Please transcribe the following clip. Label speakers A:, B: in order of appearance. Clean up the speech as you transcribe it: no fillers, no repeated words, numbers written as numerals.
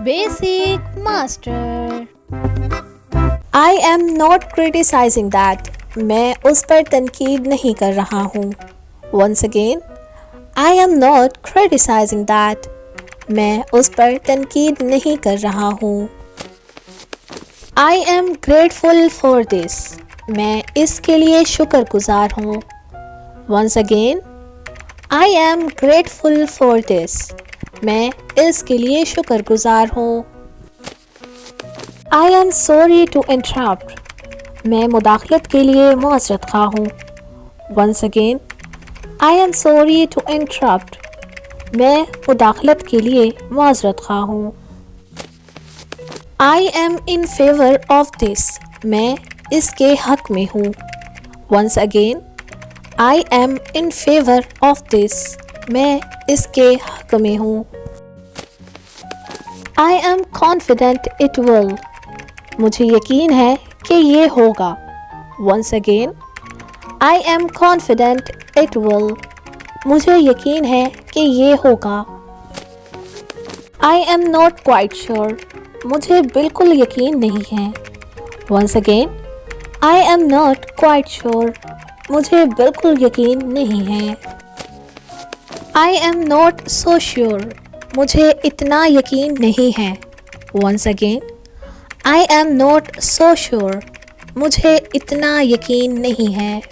A: Basic Master.
B: I am not criticizing that. मैं उस पर तनकीद नहीं कर रहा हूँ. Once again, I am not criticizing that. मैं उस पर तनकीद नहीं कर रहा हूँ. I am grateful for this. मैं इसके लिए शुक्रगुजार हूँ. Once again, I am grateful for this. मैं इसके लिए शुक्रगुजार हूँ. I am sorry to interrupt. मैं मुदाखलत के लिए माज़रत खा हूँ. Once again, I am sorry to interrupt. मैं मुदाखलत के लिए माज़रत खा हूँ. I am in favor of this. मैं इसके हक में हूँ. Once again, I am in favor of this. मैं इसके हक में हूँ. I am confident it will. मुझे यकीन है कि ये होगा. Once again, I am confident it will. मुझे यकीन है कि ये होगा. I am not quite sure. मुझे बिल्कुल यकीन नहीं है. Once again, I am not quite sure. मुझे बिल्कुल यकीन नहीं है. I am not so sure. मुझे इतना यकीन नहीं है. Once again, I am not so sure. मुझे इतना यकीन नहीं है.